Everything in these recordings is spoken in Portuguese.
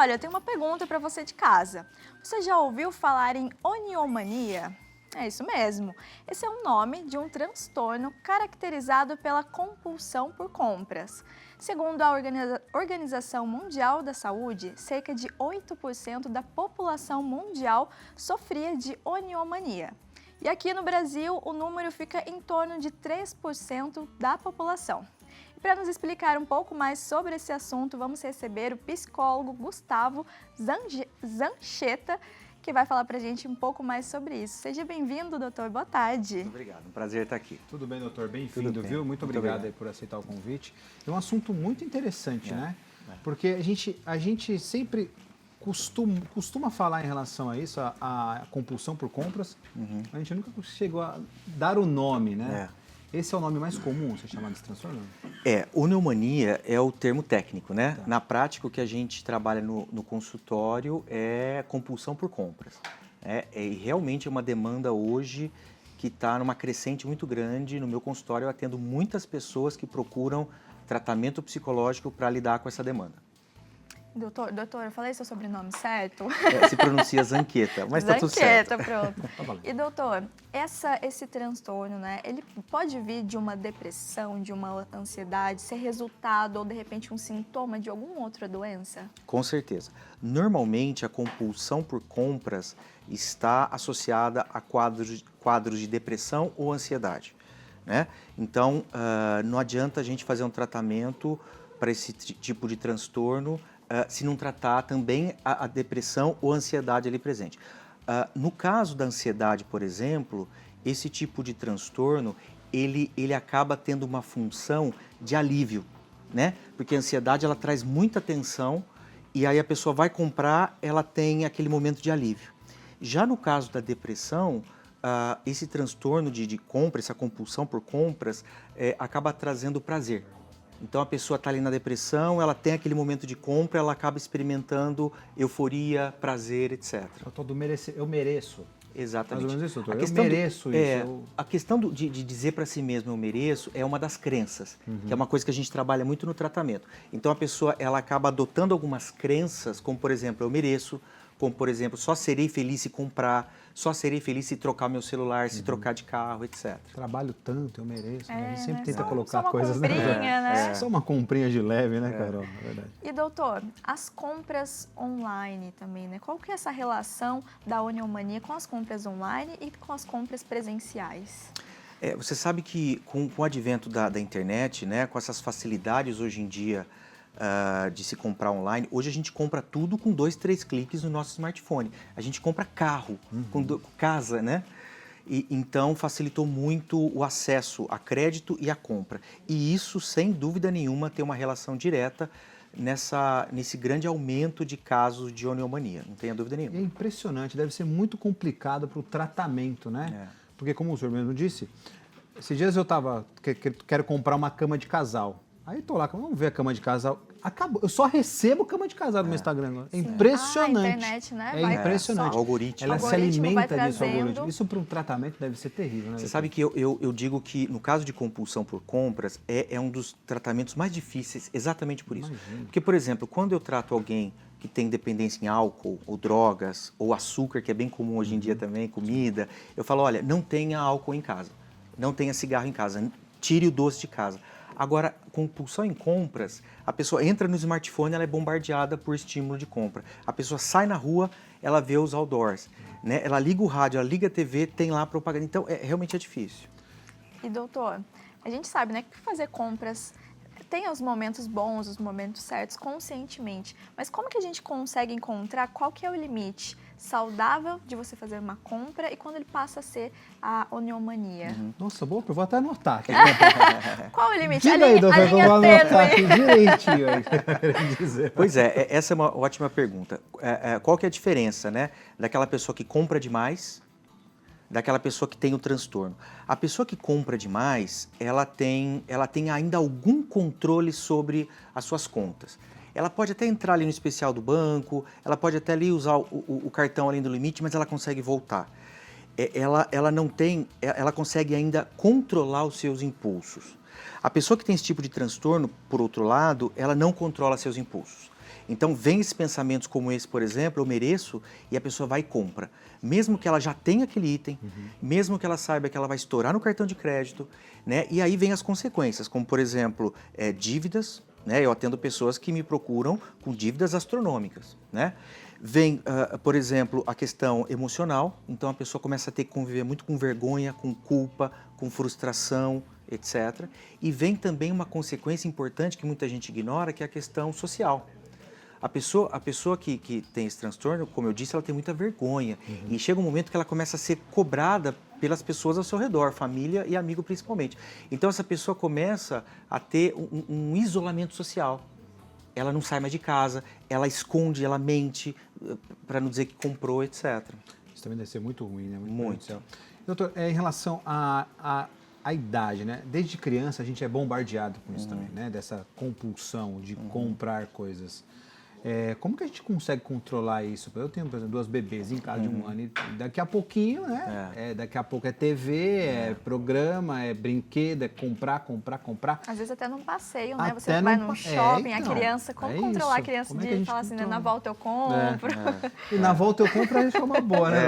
olha, eu tenho uma pergunta para você de casa. Você já ouviu falar em oniomania? É isso mesmo. Esse é o nome de um transtorno caracterizado pela compulsão por compras. Segundo a Organização Mundial da Saúde, cerca de 8% da população mundial sofria de oniomania. E aqui no Brasil, o número fica em torno de 3% da população. E para nos explicar um pouco mais sobre esse assunto, vamos receber o psicólogo Gustavo Zanchetta, que vai falar para a gente um pouco mais sobre isso. Seja bem-vindo, doutor. Boa tarde. Muito obrigado. Um prazer estar aqui. Tudo bem, doutor? Bem-vindo, bem. viu? Muito obrigado aí por aceitar o convite. É um assunto muito interessante, né? Porque a gente sempre costuma falar em relação a isso, a compulsão por compras. A gente nunca chegou a dar o nome, né? Esse é o nome mais comum, você chama de transtorno? Oniomania é o termo técnico, né? Tá. Na prática, o que a gente trabalha no consultório é compulsão por compras. E realmente é uma demanda hoje que está numa crescente muito grande. No meu consultório eu atendo muitas pessoas que procuram tratamento psicológico para lidar com essa demanda. Doutor, eu falei seu sobrenome certo? Se pronuncia Zanchetta, mas está tudo certo. Zanchetta, pronto. E doutor, esse transtorno, né, ele pode vir de uma depressão, de uma ansiedade, ser resultado ou de repente um sintoma de alguma outra doença? Com certeza. Normalmente a compulsão por compras está associada a quadros de depressão ou ansiedade, né? Então, não adianta a gente fazer um tratamento para esse tipo de transtorno se não tratar também a depressão ou ansiedade ali presente. No caso da ansiedade, por exemplo, esse tipo de transtorno, ele acaba tendo uma função de alívio, né? Porque a ansiedade, ela traz muita tensão e aí a pessoa vai comprar, ela tem aquele momento de alívio. Já no caso da depressão, esse transtorno de compra, essa compulsão por compras, acaba trazendo prazer. Então a pessoa está ali na depressão, ela tem aquele momento de compra, ela acaba experimentando euforia, prazer, etc. Eu mereço. Exatamente. Mais ou menos isso, doutor. Eu mereço isso. A questão de dizer para si mesmo eu mereço é uma das crenças, que é uma coisa que a gente trabalha muito no tratamento. Então a pessoa ela acaba adotando algumas crenças, como por exemplo, eu mereço, como por exemplo, só serei feliz se comprar, só serei feliz se trocar meu celular, se trocar de carro, etc. Trabalho tanto, eu mereço. Né? A gente sempre tenta colocar só coisas... Uma comprinha, né? Só uma comprinha de leve, né, Carol? É verdade. E doutor, as compras online também, né? Qual que é essa relação da oniomania com as compras online e com as compras presenciais? Você sabe que com o advento da internet, né, com essas facilidades hoje em dia de se comprar online, hoje a gente compra tudo com 2, 3 cliques no nosso smartphone. A gente compra carro, casa, né? E, então facilitou muito o acesso a crédito e a compra. E isso, sem dúvida nenhuma, tem uma relação direta nesse grande aumento de casos de oniomania, não tenha dúvida nenhuma. É impressionante, deve ser muito complicado para o tratamento, né? Porque, como o senhor mesmo disse, esses dias eu quero comprar uma cama de casal. Aí tô lá, vamos ver a cama de casal. Acabou, eu só recebo cama de casal no meu Instagram. É impressionante. A internet, né? É impressionante. O algoritmo. Ela se alimenta disso, o algoritmo. Isso para um tratamento deve ser terrível, né? Você sabe que eu digo que no caso de compulsão por compras é um dos tratamentos mais difíceis exatamente por isso. Imagina. Porque, por exemplo, quando eu trato alguém que tem dependência em álcool ou drogas ou açúcar, que é bem comum hoje em dia também, comida, eu falo, olha, não tenha álcool em casa, não tenha cigarro em casa, tire o doce de casa. Agora, compulsão em compras, a pessoa entra no smartphone, ela é bombardeada por estímulo de compra. A pessoa sai na rua, ela vê os outdoors, né? Ela liga o rádio, ela liga a TV, tem lá propaganda. Então, realmente é difícil. E doutor, a gente sabe, né, que fazer compras tem os momentos bons, os momentos certos, conscientemente. Mas como que a gente consegue encontrar qual que é o limite saudável de você fazer uma compra e quando ele passa a ser a oniomania? Nossa, boa, eu vou até anotar aqui. Qual o limite? Diga aí, doutor, eu vou anotar aqui direitinho. Pois é, essa é uma ótima pergunta. Qual que é a diferença, né, daquela pessoa que compra demais, daquela pessoa que tem o transtorno? A pessoa que compra demais, ela tem ainda algum controle sobre as suas contas. Ela pode até entrar ali no especial do banco, ela pode até ali usar o cartão além do limite, mas ela consegue voltar. Ela consegue ainda controlar os seus impulsos. A pessoa que tem esse tipo de transtorno, por outro lado, ela não controla seus impulsos. Então, vem esses pensamentos como esse, por exemplo, eu mereço, e a pessoa vai e compra. Mesmo que ela já tenha aquele item, mesmo que ela saiba que ela vai estourar no cartão de crédito, né? E aí vem as consequências, como, por exemplo, dívidas, né? Eu atendo pessoas que me procuram com dívidas astronômicas, né? Vem, por exemplo, a questão emocional, então a pessoa começa a ter que conviver muito com vergonha, com culpa, com frustração, etc. E vem também uma consequência importante que muita gente ignora, que é a questão social. A pessoa que tem esse transtorno, como eu disse, ela tem muita vergonha. E chega um momento que ela começa a ser cobrada pelas pessoas ao seu redor, família e amigo principalmente. Então essa pessoa começa a ter um isolamento social. Ela não sai mais de casa, ela esconde, ela mente, para não dizer que comprou, etc. Isso também deve ser muito ruim, né? Muito. Doutor, em relação à idade, né? Desde criança a gente é bombardeado com isso também, né? Dessa compulsão de comprar coisas. Como que a gente consegue controlar isso? Eu tenho, por exemplo, 2 bebês em casa de 1 ano e daqui a pouquinho, né? Daqui a pouco é TV, é programa, é brinquedo, é comprar. Às vezes até num passeio, né? Até Você vai num num shopping, então, a criança, como é controlar a isso. criança Como é que a de gente falar assim, né? Na controla? volta eu compro. E na volta eu compro, aí é uma boa, né?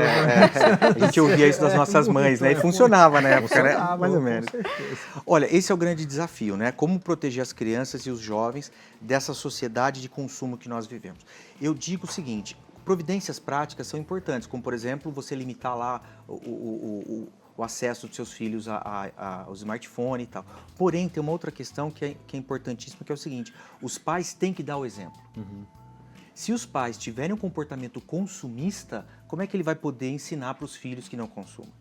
A gente ouvia isso das nossas mães, né? E funcionava na época, né? Funcionava, Mais ou menos. com certeza. Olha, esse é o grande desafio, né? Como proteger as crianças e os jovens dessa sociedade de consumo que nós vivemos. Eu digo o seguinte, providências práticas são importantes, como, por exemplo, você limitar lá o acesso dos seus filhos ao smartphone e tal. Porém, tem uma outra questão que é importantíssima, que é o seguinte, os pais têm que dar o exemplo. Se os pais tiverem um comportamento consumista, como é que ele vai poder ensinar para os filhos que não consumam?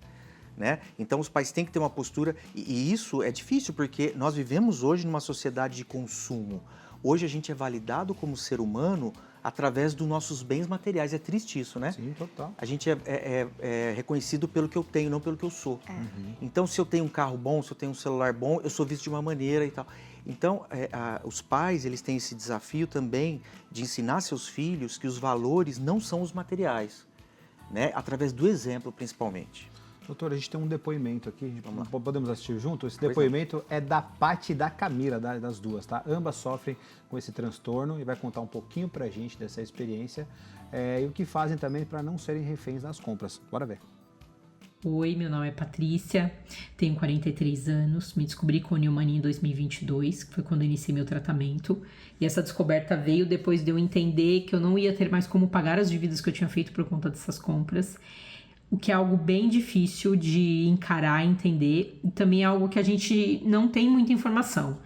Né? Então, os pais têm que ter uma postura, e isso é difícil, porque nós vivemos hoje numa sociedade de consumo. Hoje a gente é validado como ser humano através dos nossos bens materiais. É triste isso, né? Sim, total. A gente é reconhecido pelo que eu tenho, não pelo que eu sou. Então, se eu tenho um carro bom, se eu tenho um celular bom, eu sou visto de uma maneira e tal. Então, os pais, eles têm esse desafio também de ensinar seus filhos que os valores não são os materiais, né? Através do exemplo, principalmente. Doutor, a gente tem um depoimento aqui, podemos assistir junto? Esse Pois depoimento é da Paty e da Camila, das duas, tá? Ambas sofrem com esse transtorno e vai contar um pouquinho pra gente dessa experiência e o que fazem também para não serem reféns das compras. Bora ver. Oi, meu nome é Patrícia, tenho 43 anos, me descobri com oniomania em 2022, que foi quando eu iniciei meu tratamento, e essa descoberta veio depois de eu entender que eu não ia ter mais como pagar as dívidas que eu tinha feito por conta dessas compras, o que é algo bem difícil de encarar, entender, e também é algo que a gente não tem muita informação.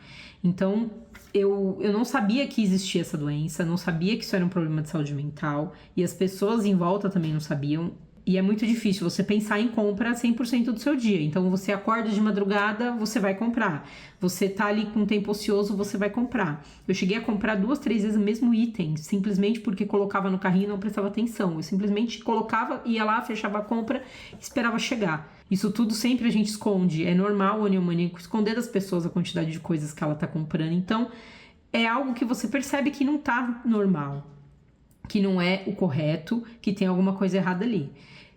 Então, eu não sabia que existia essa doença, não sabia que isso era um problema de saúde mental, e as pessoas em volta também não sabiam. E é muito difícil você pensar em compra 100% do seu dia. Então, você acorda de madrugada, você vai comprar. Você tá ali com um tempo ocioso, você vai comprar. Eu cheguei a comprar 2, 3 vezes o mesmo item, simplesmente porque colocava no carrinho e não prestava atenção. Eu simplesmente colocava, ia lá, fechava a compra e esperava chegar. Isso tudo sempre a gente esconde. É normal o oniomaníaco esconder das pessoas a quantidade de coisas que ela tá comprando. Então, é algo que você percebe que não tá normal, que não é o correto, que tem alguma coisa errada ali.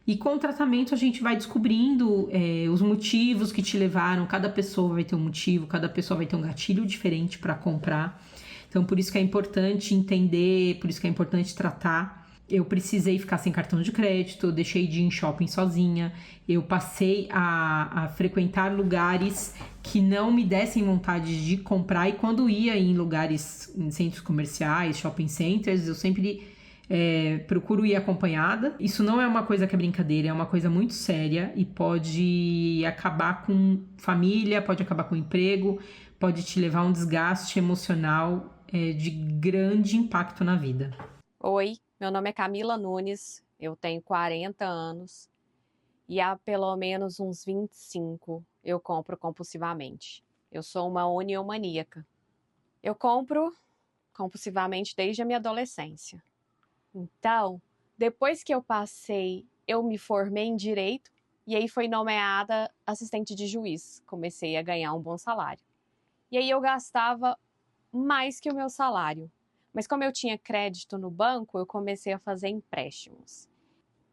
E com o tratamento a gente vai descobrindo os motivos que te levaram, cada pessoa vai ter um motivo, cada pessoa vai ter um gatilho diferente para comprar. Então por isso que é importante entender, por isso que é importante tratar. Eu precisei ficar sem cartão de crédito, eu deixei de ir em shopping sozinha, eu passei a frequentar lugares que não me dessem vontade de comprar, e quando ia em lugares, em centros comerciais, shopping centers, eu sempre procuro ir acompanhada. Isso não é uma coisa que é brincadeira, é uma coisa muito séria e pode acabar com família, pode acabar com emprego, pode te levar a um desgaste emocional de grande impacto na vida. Oi, meu nome é Camila Nunes, eu tenho 40 anos e há pelo menos uns 25 eu compro compulsivamente. Eu sou uma oniomaníaca. Eu compro compulsivamente desde a minha adolescência. Então, depois que eu me formei em Direito e aí fui nomeada assistente de juiz. Comecei a ganhar um bom salário. E aí eu gastava mais que o meu salário. Mas como eu tinha crédito no banco, eu comecei a fazer empréstimos.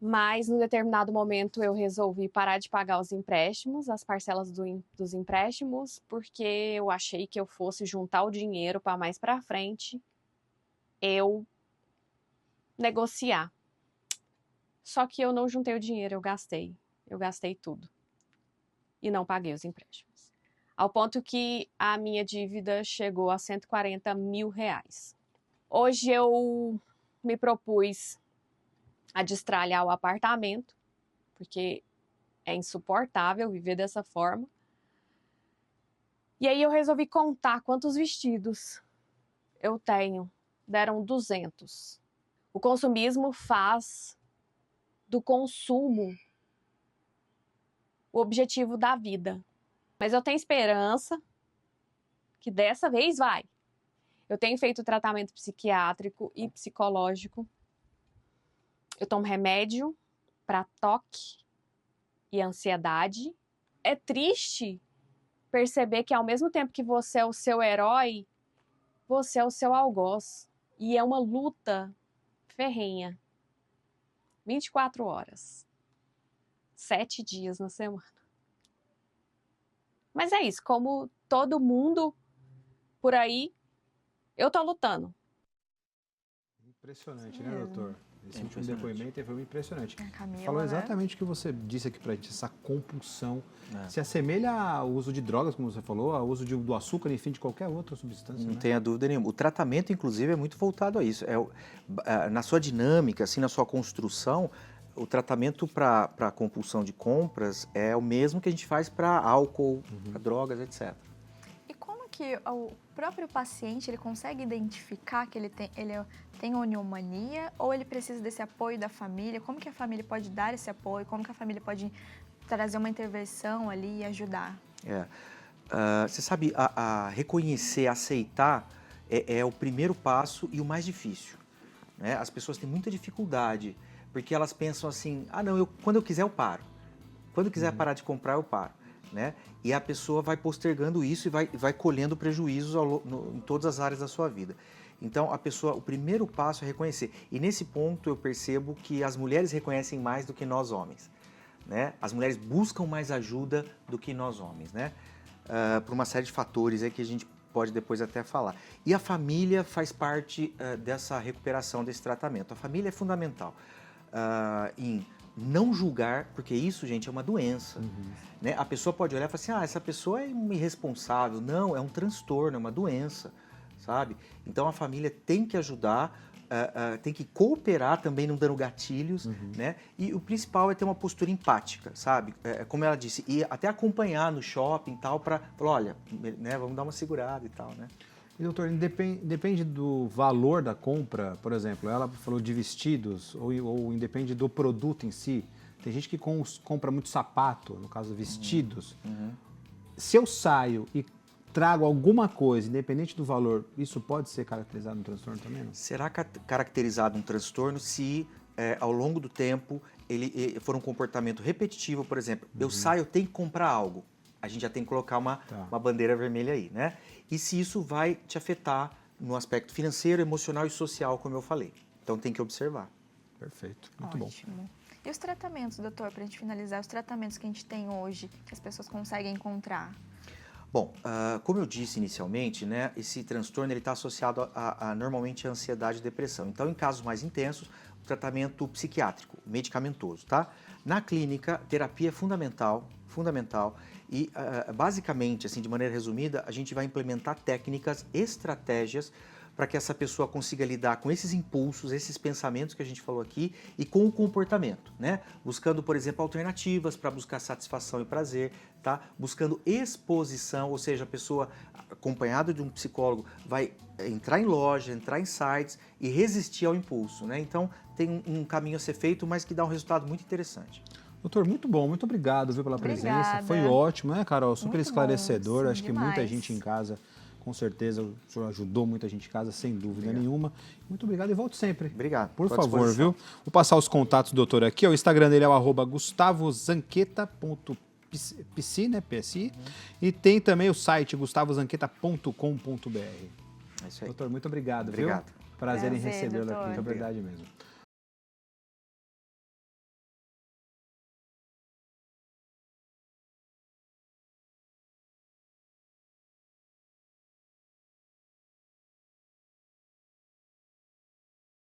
Mas, num determinado momento, eu resolvi parar de pagar os empréstimos, as parcelas dos empréstimos, porque eu achei que eu fosse juntar o dinheiro para mais para frente eu negociar. Só que eu não juntei o dinheiro, eu gastei. Eu gastei tudo. E não paguei os empréstimos. Ao ponto que a minha dívida chegou a R$140 mil. Hoje eu me propus a destralhar o apartamento, porque é insuportável viver dessa forma. E aí eu resolvi contar quantos vestidos eu tenho. Deram 200. O consumismo faz do consumo o objetivo da vida. Mas eu tenho esperança que dessa vez vai. Eu tenho feito tratamento psiquiátrico e psicológico. Eu tomo remédio para toque e ansiedade. É triste perceber que ao mesmo tempo que você é o seu herói, você é o seu algoz. E é uma luta ferrenha. 24 horas. 7 dias na semana. Mas é isso, como todo mundo por aí, eu tô lutando. Impressionante, né, doutor? Esse último Impressionante. depoimento foi impressionante. A Camila, Falou né? exatamente o que você disse aqui pra gente, essa compulsão. Se assemelha ao uso de drogas, como você falou, ao uso do açúcar, enfim, de qualquer outra substância. Não né? tenha dúvida nenhuma. O tratamento, inclusive, é muito voltado a isso. Na sua dinâmica, assim, na sua construção, o tratamento para a compulsão de compras é o mesmo que a gente faz para álcool, para drogas, etc. E como que o próprio paciente ele consegue identificar que ele tem oniomania ou ele precisa desse apoio da família? Como que a família pode dar esse apoio? Como que a família pode trazer uma intervenção ali e ajudar? Você sabe, a reconhecer, aceitar é o primeiro passo e o mais difícil. Né? As pessoas têm muita dificuldade, porque elas pensam assim, não, quando eu quiser eu paro. Quando eu quiser parar de comprar, eu paro. Né? E a pessoa vai postergando isso e vai colhendo prejuízos em todas as áreas da sua vida. Então, o primeiro passo é reconhecer. E nesse ponto eu percebo que as mulheres reconhecem mais do que nós homens. Né? As mulheres buscam mais ajuda do que nós homens, né? Por uma série de fatores aí que a gente pode depois até falar. E a família faz parte dessa recuperação, desse tratamento. A família é fundamental em não julgar, porque isso, gente, é uma doença. Né? A pessoa pode olhar e falar assim, essa pessoa é irresponsável. Não, é um transtorno, é uma doença, sabe? Então a família tem que ajudar, tem que cooperar também, não dando gatilhos, né? E o principal é ter uma postura empática, sabe? Como ela disse, e até acompanhar no shopping e tal, para falar, olha, né, vamos dar uma segurada e tal, né? E, doutor, depende do valor da compra, por exemplo, ela falou de vestidos, ou independe do produto em si. Tem gente que compra muito sapato, no caso vestidos. Se eu saio e trago alguma coisa, independente do valor, isso pode ser caracterizado um transtorno também? Não? Será caracterizado um transtorno se, ao longo do tempo, ele for um comportamento repetitivo, por exemplo, eu saio, eu tenho que comprar algo. A gente já tem que colocar uma bandeira vermelha aí, né? E se isso vai te afetar no aspecto financeiro, emocional e social, como eu falei. Então tem que observar. Perfeito, muito Ótimo. bom. E os tratamentos, doutor, para a gente finalizar, os tratamentos que a gente tem hoje, que as pessoas conseguem encontrar? Bom, como eu disse inicialmente, né, esse transtorno está associado normalmente à ansiedade e depressão. Então, em casos mais intensos, o tratamento psiquiátrico, medicamentoso, tá? Na clínica, terapia é fundamental. E, basicamente, assim, de maneira resumida, a gente vai implementar técnicas, estratégias para que essa pessoa consiga lidar com esses impulsos, esses pensamentos que a gente falou aqui e com o comportamento, né? Buscando, por exemplo, alternativas para buscar satisfação e prazer, tá? Buscando exposição, ou seja, a pessoa acompanhada de um psicólogo vai entrar em loja, entrar em sites e resistir ao impulso, né? Então, tem um caminho a ser feito, mas que dá um resultado muito interessante. Doutor, muito bom, muito obrigado pela presença. Foi ótimo, né, Carol? Super Muito esclarecedor. bom, Acho que demais. muita gente em casa, com certeza, o senhor ajudou muita gente em casa, sem dúvida nenhuma. Muito obrigado e volte sempre. Obrigado. Por Tô à favor, disposição. viu? Vou passar os contatos do doutor aqui. O Instagram dele é o @gustavozanqueta.psi, né? PSI. E tem também o site gustavozanqueta.com.br. É isso aí. Doutor, muito obrigado, Obrigado. viu? Prazer em Prazer, recebê-lo doutor. aqui, de verdade mesmo.